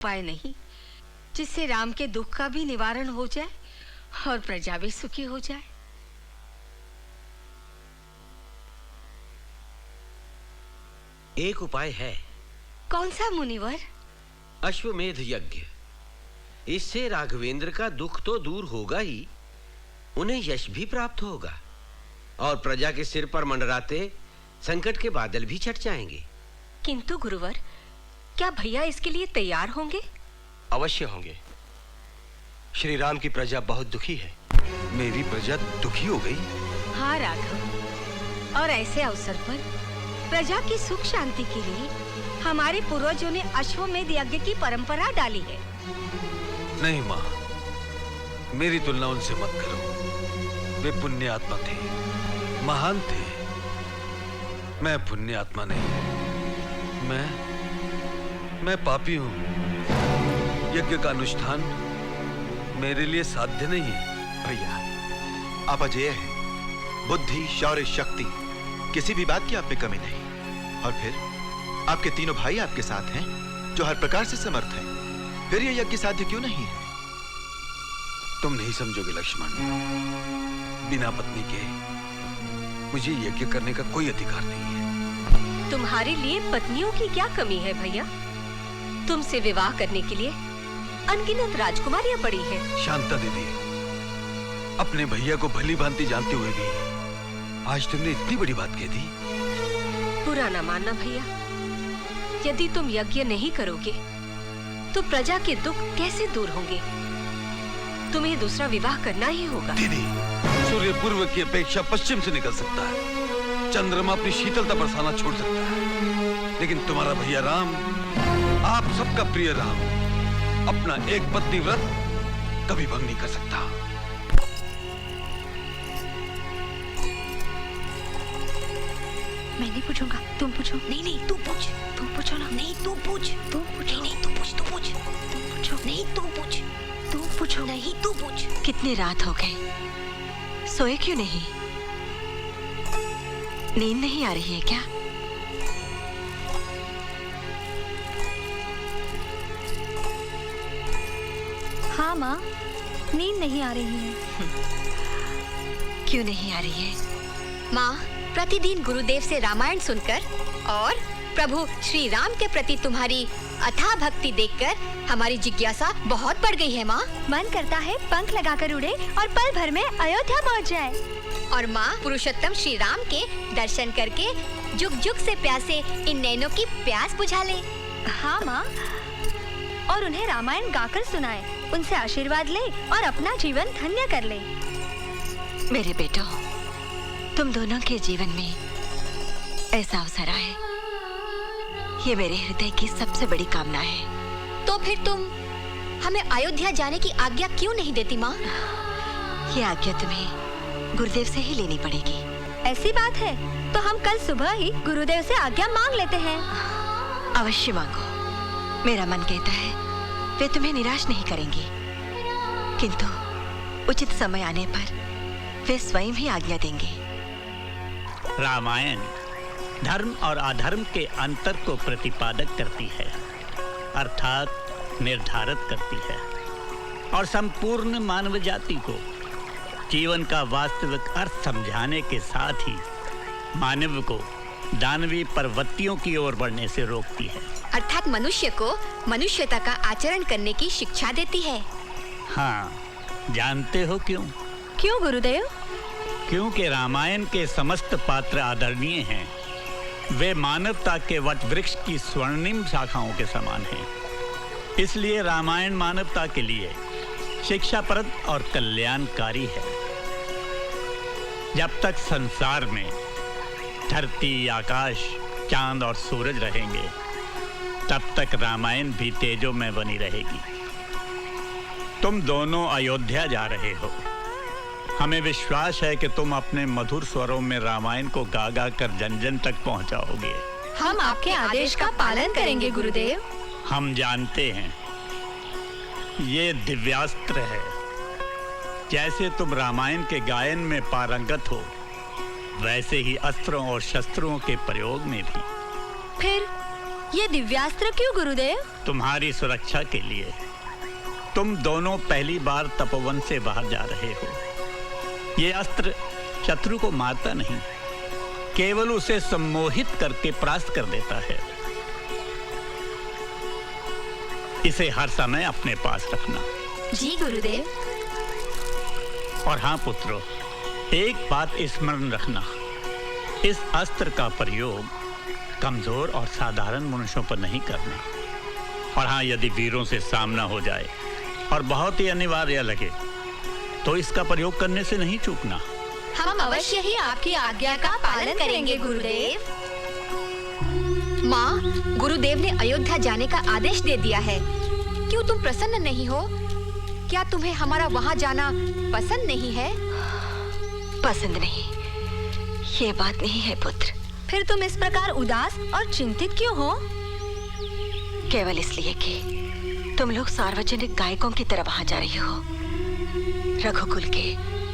उपाय नहीं जिससे राम के दुख का भी निवारण हो जाए और प्रजा भी सुखी हो जाए। एक उपाय है। कौन सा मुनिवर? अश्वमेध यज्ञ। इससे राघवेंद्र का दुख तो दूर होगा ही, उन्हें यश भी प्राप्त होगा और प्रजा के सिर पर मंडराते संकट के बादल भी छट जाएंगे। किंतु गुरुवर, क्या भैया इसके लिए तैयार होंगे? अवश्य होंगे। श्री राम की प्रजा बहुत दुखी है। मेरी प्रजा दुखी हो गई? हाँ राघव, और ऐसे अवसर पर प्रजा की सुख शांति के लिए हमारे पूर्वजों ने अश्वमेध यज्ञ की परंपरा डाली है। नहीं माँ, मेरी तुलना उनसे मत करो। वे पुण्य आत्मा थे, महान थे। मैं पुण्य आत्मा नहीं, मैं पापी हूँ। यज्ञ का अनुष्ठान मेरे लिए साध्य नहीं है। भैया, आप अजेय हैं। बुद्धि, शौर्य, शक्ति, किसी भी बात की आप में कमी नहीं। और फिर आपके तीनों भाई आपके साथ हैं जो हर प्रकार से समर्थ हैं। फिर यह यज्ञ साध्य क्यों नहीं है? तुम नहीं समझोगे लक्ष्मण। बिना पत्नी के मुझे यज्ञ करने का कोई अधिकार नहीं है। तुम्हारे लिए पत्नियों की क्या कमी है भैया? तुमसे विवाह करने के लिए अनगिनत राजकुमारियां पड़ी हैं। शांता दीदी, अपने भैया को भली भांति जानते हुए भी आज तुमने इतनी बड़ी बात कह दी। बुरा ना मानना भैया, यदि तुम यज्ञ नहीं करोगे तो प्रजा के दुख कैसे दूर होंगे? तुम्हें दूसरा विवाह करना ही होगा। दीदी, सूर्य पूर्व की अपेक्षा पश्चिम से निकल सकता है, चंद्रमा अपनी शीतलता बरसाना छोड़ सकता है, लेकिन तुम्हारा भैया राम, आप सबका प्रिय राम, अपना एक पत्नी व्रत कभी भंग नहीं कर सकता। मैं नहीं पूछूंगा, तुम पूछो। नहीं नहीं, तू पूछ। तुम पूछो ना। नहीं, तू पूछ। तुम पूछो। नहीं, तू पूछ। तू पूछ। तुम पूछो। नहीं, तू पूछ। तुम पूछो। नहीं, तू पूछ। कितनी रात हो गई, सोए क्यों नहीं? नींद नहीं आ रही है क्या? हाँ माँ, नींद नहीं आ रही है। क्यों नहीं आ रही है? माँ, प्रतिदिन गुरुदेव से रामायण सुनकर और प्रभु श्री राम के प्रति तुम्हारी अथाह भक्ति देखकर हमारी जिज्ञासा बहुत बढ़ गई है माँ। मन करता है पंख लगाकर उड़े और पल भर में अयोध्या पहुँच जाए। और माँ, पुरुषोत्तम श्री राम के दर्शन करके जुग जुग से प्यासे इन नैनों की प्यास बुझा ले। हाँ माँ, और उन्हें रामायण गाकर सुनाए, उनसे आशीर्वाद ले और अपना जीवन धन्य कर ले। मेरे बेटो, तुम दोनों के जीवन में ऐसा अवसर आए, ये मेरे हृदय की सबसे बड़ी कामना है। तो फिर तुम हमें अयोध्या जाने की आज्ञा क्यों नहीं देती माँ? ये आज्ञा तुम्हें गुरुदेव से ही लेनी पड़ेगी। ऐसी बात है तो हम कल सुबह ही गुरुदेव से आज्ञा मांग लेते हैं। अवश्य मांगो। मेरा मन कहता है वे तुम्हें निराश नहीं करेंगे, किंतु उचित समय आने पर वे स्वयं ही आज्ञा देंगे। रामायण धर्म और अधर्म के अंतर को प्रतिपादक करती है, अर्थात निर्धारित करती है, और संपूर्ण मानव जाति को जीवन का वास्तविक अर्थ समझाने के साथ ही मानव को दानवी प्रवृत्तियों की ओर बढ़ने से रोकती है, अर्थात मनुष्य को मनुष्यता का आचरण करने की शिक्षा देती है। हाँ, जानते हो क्यों? क्यों गुरुदेव? क्योंकि रामायण के समस्त पात्र आदरणीय हैं। वे मानवता के वट वृक्ष की स्वर्णिम शाखाओं के समान हैं। इसलिए रामायण मानवता के लिए शिक्षाप्रद और कल्याणकारी है। जब तक संसार में धरती, आकाश, चांद और सूरज रहेंगे, तब तक रामायण भी तेजों में बनी रहेगी। तुम दोनों अयोध्या जा रहे हो। हमें विश्वास है कि तुम अपने मधुर स्वरों में रामायण को गा गा कर जन जन तक पहुंचाओगे। हम आपके आदेश का पालन करेंगे गुरुदेव। हम जानते हैं ये दिव्यास्त्र है। जैसे तुम रामायण के गायन में पारंगत हो, वैसे ही अस्त्रों और शस्त्रों के प्रयोग में भी। फिर ये दिव्यास्त्र क्यों गुरुदेव? तुम्हारी सुरक्षा के लिए। तुम दोनों पहली बार तपोवन से बाहर जा रहे हो। ये अस्त्र शत्रु को मारता नहीं, केवल उसे सम्मोहित करके परास्त कर देता है। इसे हर समय अपने पास रखना। जी गुरुदेव। और हाँ पुत्रों, एक बात स्मरण रखना, इस अस्त्र का प्रयोग कमजोर और साधारण मनुष्यों पर नहीं करना। और हाँ, यदि वीरों से सामना हो जाए और बहुत ही अनिवार्य लगे तो इसका प्रयोग करने से नहीं चूकना। हम अवश्य ही आपकी आज्ञा का पालन करेंगे गुरुदेव। माँ, गुरुदेव ने अयोध्या जाने का आदेश दे दिया है। क्यों तुम प्रसन्न नहीं हो? क्या तुम्हें हमारा वहाँ जाना पसंद नहीं है? पसंद नहीं, ये बात नहीं है पुत्र। फिर तुम इस प्रकार उदास और चिंतित क्यों हो? केवल इसलिए कि तुम लोग सार्वजनिक गायकों की तरह वहां जा रही हो, रघुकुल के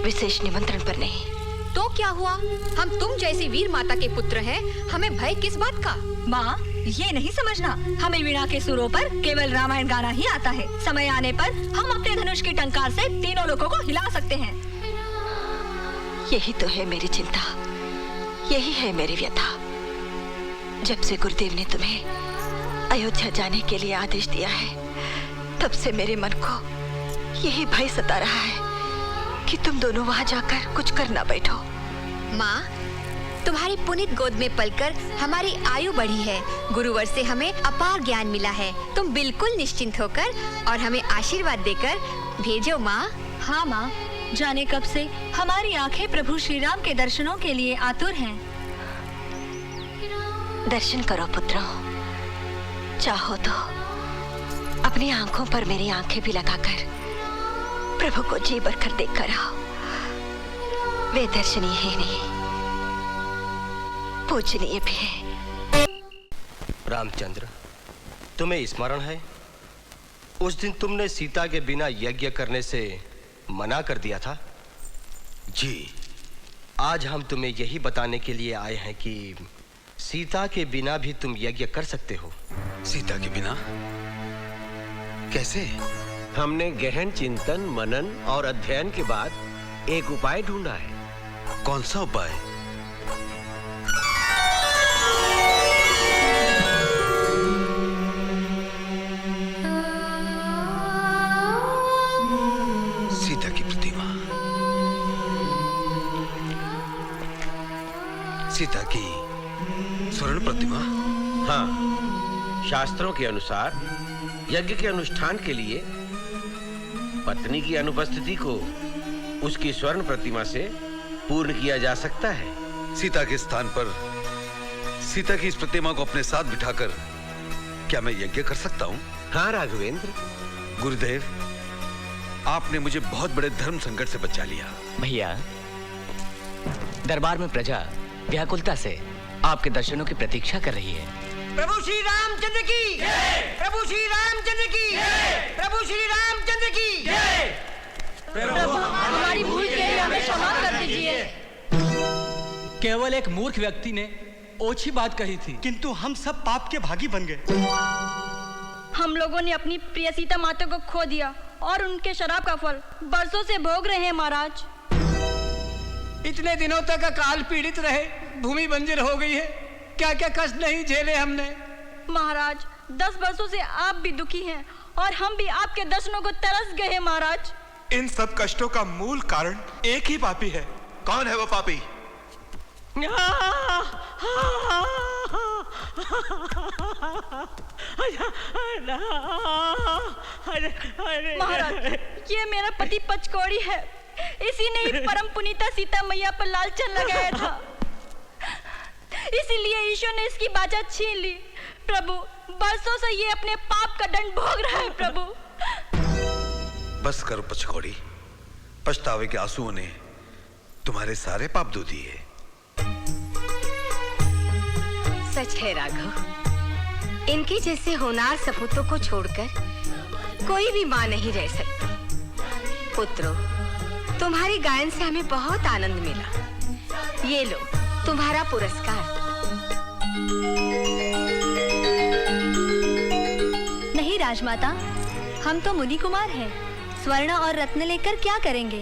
विशेष निमंत्रण पर नहीं। तो क्या हुआ? हम तुम जैसी वीर माता के पुत्र हैं, हमें भय किस बात का? माँ, ये नहीं समझना, हमें वीणा के सुरों पर केवल रामायण गाना ही आता है। समय आने पर हम अपने धनुष की टंकार से तीनों लोगों को हिला सकते हैं। यही तो है मेरी चिंता, यही है मेरी व्यथा। जब से गुरुदेव ने तुम्हें अयोध्या जाने के लिए आदेश दिया है, तब से मेरे मन को यही भय सता रहा है कि तुम दोनों वहां जाकर कुछ कर ना बैठो। माँ, तुम्हारी पुनीत गोद में पलकर हमारी आयु बढ़ी है। गुरुवर से हमें अपार ज्ञान मिला है। तुम बिल्कुल निश्चिंत होकर और हमें आशीर्वाद देकर भेजो माँ। हाँ माँ, जाने कब से हमारी आंखें प्रभु श्री राम के दर्शनों के लिए आतुर हैं। दर्शन करो पुत्रों, चाहो तो अपनी आंखों पर मेरी आंखें भी लगाकर प्रभु को जी भरकर देख कर आओ। वे दर्शनीय ही नहीं, पूजनीय भी है। रामचंद्र, तुम्हें स्मरण है उस दिन तुमने सीता के बिना यज्ञ करने से मना कर दिया था? जी। आज हम तुम्हें यही बताने के लिए आए हैं कि सीता के बिना भी तुम यज्ञ कर सकते हो। सीता के बिना कैसे? हमने गहन चिंतन, मनन और अध्ययन के बाद एक उपाय ढूंढा है। कौन सा उपाय? सीता की प्रतिमा, सीता की स्वर्ण प्रतिमा। हाँ, शास्त्रों के अनुसार यज्ञ के अनुष्ठान के लिए पत्नी की अनुपस्थिति को उसकी स्वर्ण प्रतिमा से पूर्ण किया जा सकता है। सीता के स्थान पर सीता की इस प्रतिमा को अपने साथ बिठाकर क्या मैं यज्ञ कर सकता हूँ? हाँ राघवेंद्र। गुरुदेव, आपने मुझे बहुत बड़े धर्म संकट से बचा लिया। भैया, दरबार में प्रजा व्याकुलता से आपके दर्शनों की प्रतीक्षा कर रही है। प्रभु श्री रामचंद्र की जय! प्रभु श्री रामचंद्र की जय! प्रभु श्री रामचंद्र की जय! प्रभु, हमारी भूल के लिए हमें क्षमा कर दीजिए। केवल एक मूर्ख व्यक्ति ने ओछी बात कही थी, किंतु हम सब पाप के भागी बन गए। हम लोगों ने अपनी प्रिय सीता माता को खो दिया और उनके शराब का फल बरसों से भोग रहे हैं महाराज। इतने दिनों तक अकाल पीड़ित रहे, भूमि बंजर हो गई है। क्या क्या कष्ट नहीं झेले हमने। महाराज, 10 वर्षों से आप भी दुखी हैं और हम भी आपके दर्शनों को तरस गए हैं महाराज। इन सब कष्टों का मूल कारण एक ही पापी है। कौन है वो पापी? महाराज, ये मेरा पति पचकौड़ी है। इसी ने ही परम पुनीता सीता मैया पर लालचन लगाया था, इसीलिए ईश्वर ने इसकी बाजा छीन ली। प्रभु, बरसों से ये अपने पाप का दंड भोग रहा है। प्रभु, बस करो पचकौड़ी, पछतावे के आंसुओं ने तुम्हारे सारे पाप धो दिए। सच है राघव, इनके जैसे होनार सपूतों को छोड़कर कोई भी माँ नहीं रह सकती। पुत्रों, तुम्हारे गायन से हमें बहुत आनंद मिला। ये लो तुम्हारा पुरस्कार। राजमाता, हम तो मुनि कुमार हैं। स्वर्ण और रत्न लेकर क्या करेंगे?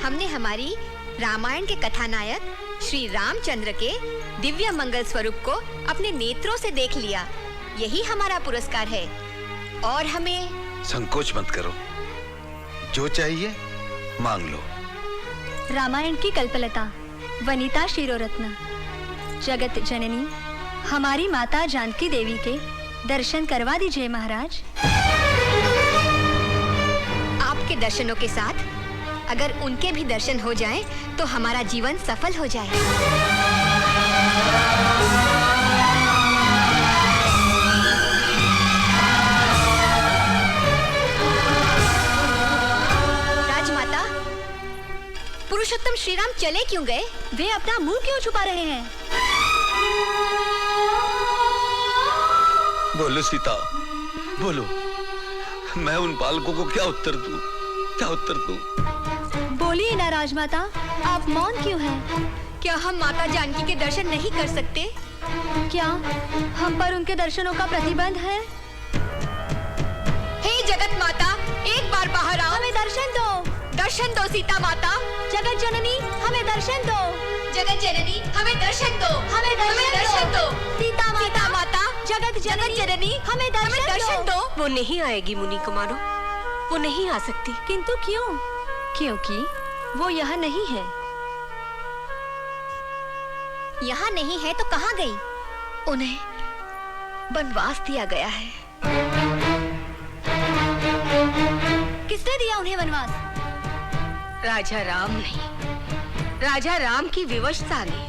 हमने हमारी रामायण के कथानायक श्री रामचंद्र के दिव्य मंगल स्वरूप को अपने नेत्रों से देख लिया। यही हमारा पुरस्कार है। और हमें संकोच मत करो, जो चाहिए मांग लो। रामायण की कल्पलता, वनिता शिरोरत्न, जगत जननी हमारी माता जानकी देवी के दर्शन करवा दीजिए महाराज। आपके दर्शनों के साथ अगर उनके भी दर्शन हो जाएं, तो हमारा जीवन सफल हो जाए। राजमाता, पुरुषोत्तम श्री राम चले क्यों गए? वे अपना मुंह क्यों छुपा रहे हैं? बोलो सीता, बोलो। मैं उन बालकों को क्या उत्तर दूं? क्या उत्तर दूं? बोलिए ना राजमाता, आप मौन क्यों हैं? क्या हम माता जानकी के दर्शन नहीं कर सकते? क्या हम पर उनके दर्शनों का प्रतिबंध है? हे जगत माता, एक बार बाहर आओ। हमें दर्शन दो। दर्शन दो सीता माता। जगत जननी हमें दर्शन दो। जगत जननी हमें दर्शन दो। हमें दर्शन दो। सीता माता, जगत जननी हमें दर्शन दो। वो नहीं आएगी मुनि कुमारों, वो नहीं आ सकती। किंतु क्यों? क्योंकि वो यहाँ नहीं है। यहाँ नहीं है तो कहाँ गई? उन्हें वनवास दिया गया है। किसने दिया उन्हें वनवास? राजा राम ने, राजा राम की विवशता ने,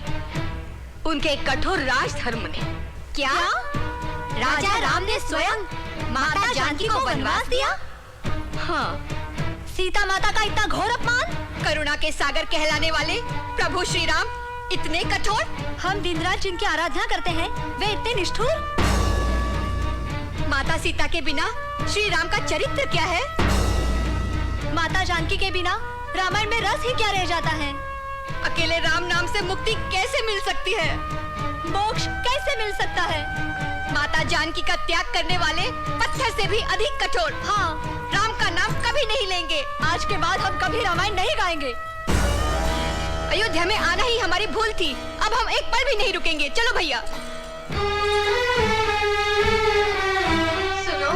उनके कठोर राजधर्म ने। क्या? राजा राम ने स्वयं माता जानकी को वनवास दिया? हाँ। सीता माता का इतना घोर अपमान? करुणा के सागर कहलाने वाले प्रभु श्री राम इतने कठोर? हम दिन रात जिनकी आराधना करते हैं, वे इतने निष्ठुर? माता सीता के बिना श्री राम का चरित्र क्या है? माता जानकी के बिना रामायण में रस ही क्या रह जाता है? अकेले राम नाम से मुक्ति कैसे मिल सकती है? मोक्ष कैसे मिल सकता है? माता जानकी का त्याग करने वाले पत्थर से भी अधिक कठोर। हाँ, राम का नाम कभी नहीं लेंगे। आज के बाद हम कभी रामायण नहीं गाएंगे। अयोध्या में आना ही हमारी भूल थी। अब हम एक पल भी नहीं रुकेंगे। चलो भैया। सुनो,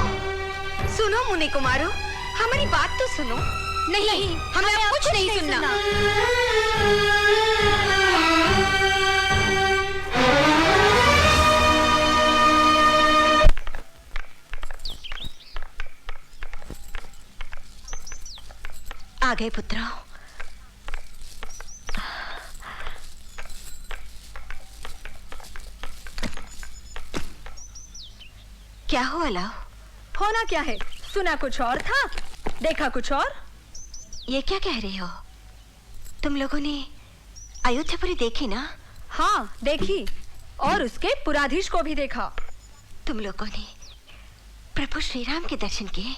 सुनो मुनि कुमारों, हमारी बात तो सुनो। नहीं, हमें अब कुछ नहीं सुनना। आ गए पुत्रों। क्या हुआ लाओ? होना क्या है? सुना कुछ और था, देखा कुछ और। ये क्या कह रही हो? तुम लोगों ने अयोध्यापुरी देखी ना? हाँ देखी, और उसके पुराधीश को भी देखा। तुम लोगों ने प्रभु श्री राम के दर्शन किए?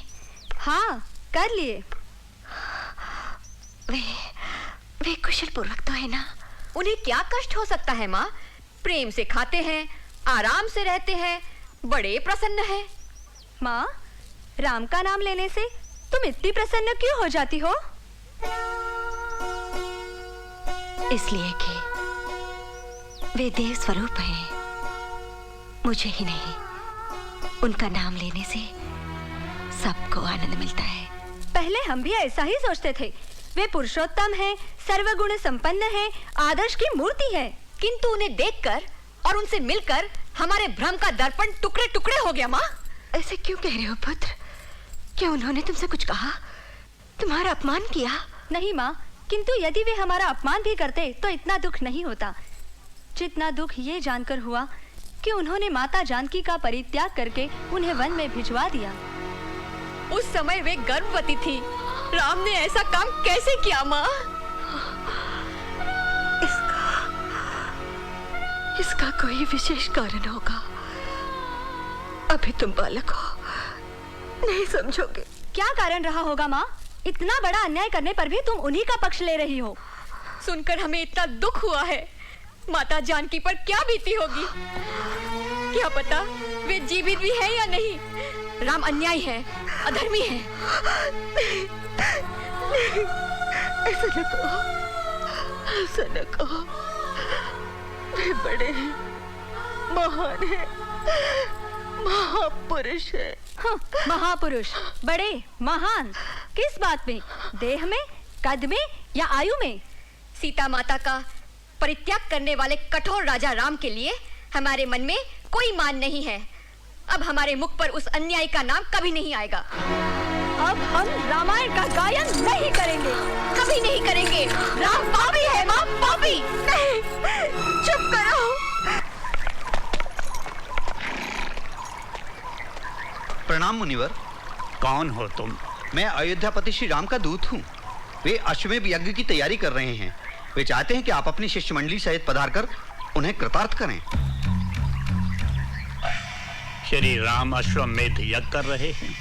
हाँ कर लिए। वे कुशल पूर्वक तो है ना? उन्हें क्या कष्ट हो सकता है माँ? प्रेम से खाते हैं, आराम से रहते हैं, बड़े प्रसन्न हैं। माँ, राम का नाम लेने से तुम इतनी प्रसन्न क्यों हो जाती हो? इसलिए कि वे देव स्वरूप हैं। मुझे ही नहीं, उनका नाम लेने से सबको आनंद मिलता है। पहले हम भी ऐसा ही सोचते थे। वे पुरुषोत्तम हैं, सर्वगुण संपन्न हैं, आदर्श की मूर्ति है। किंतु उन्हें देखकर और उनसे मिलकर हमारे भ्रम का दर्पण टुकड़े टुकड़े हो गया। माँ, ऐसे क्यों कह रहे हो पुत्र? क्या उन्होंने तुमसे कुछ कहा? तुम्हारा अपमान किया? नहीं माँ, किंतु यदि वे हमारा अपमान भी करते तो इतना दुख नहीं होता जितना दुख ये जानकर हुआ कि उन्होंने माता जानकी का परित्याग करके उन्हें वन में भिजवा दिया। उस समय वे गर्भवती थी। राम ने ऐसा काम कैसे किया माँ? इसका कोई विशेष कारण होगा। अभी तुम बालक हो, नहीं समझोगे। क्या कारण रहा होगा माँ? इतना बड़ा अन्याय करने पर भी तुम उन्हीं का पक्ष ले रही हो। सुनकर हमें इतना दुख हुआ है। माता जानकी पर क्या बीती होगी? क्या पता वे जीवित भी है या नहीं? राम अन्यायी है, अधर्मी है। नहीं, ऐसा न कहो, ऐसा न कहो। वे बड़े हैं, महान है, महापुरुष है। हाँ, महापुरुष, बड़े, महान, किस बात में? देह में, कद में या आयु में? सीता माता का परित्याग करने वाले कठोर राजा राम के लिए हमारे मन में कोई मान नहीं है। अब हमारे मुख पर उस अन्याय का नाम कभी नहीं आएगा। अब हम रामायण का गायन नहीं करेंगे, कभी नहीं करेंगे। राम पापी है, मां पापी। नहीं, चुप करो। प्रणाम मुनिवर। कौन हो तुम? मैं अयोध्यापति श्री राम का दूत हूँ। वे अश्वमेध यज्ञ की तैयारी कर रहे हैं। वे चाहते हैं कि आप अपनी शिष्य मंडली सहित पधार कर उन्हें कृतार्थ करें। श्री राम अश्वमेध यज्ञ कर रहे हैं।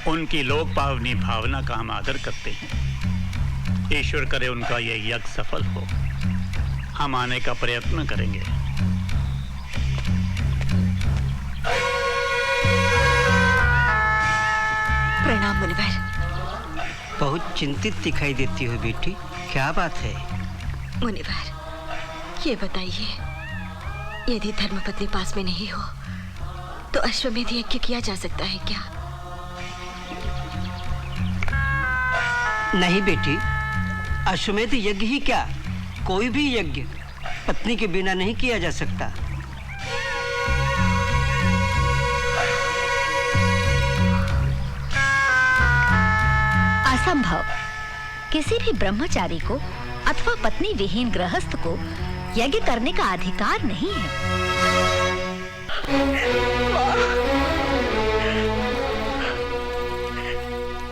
उनकी लोक पावनी भावना का हम आदर करते हैं। ईश्वर करे उनका यह यज्ञ सफल हो। हम आने का प्रयत्न करेंगे। प्रणाम मुनिवर। बहुत चिंतित दिखाई देती हो बेटी, क्या बात है? मुनिवर, ये बताइए, यदि धर्मपत्नी पास में नहीं हो तो अश्वमेध यज्ञ किया जा सकता है क्या? नहीं बेटी, अश्वमेध यज्ञ ही क्या, कोई भी यज्ञ पत्नी के बिना नहीं किया जा सकता। असंभव। किसी भी ब्रह्मचारी को अथवा पत्नी विहीन गृहस्थ को यज्ञ करने का अधिकार नहीं है।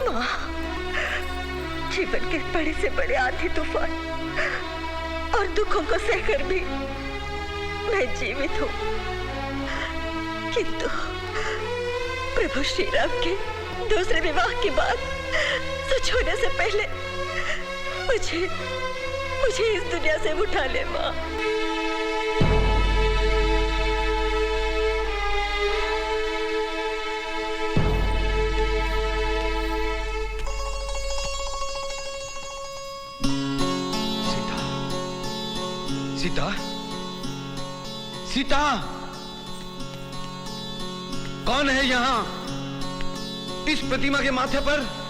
माँ, जीवन के बड़े से बड़े आंधी तूफान और दुखों को सहकर भी मैं जीवित हूँ, किंतु प्रभु श्री राम के दूसरे विवाह के बाद सच होने से पहले मुझे इस दुनिया से उठा ले माँ। सीता, सीता, कौन है यहाँ? इस प्रतिमा के माथे पर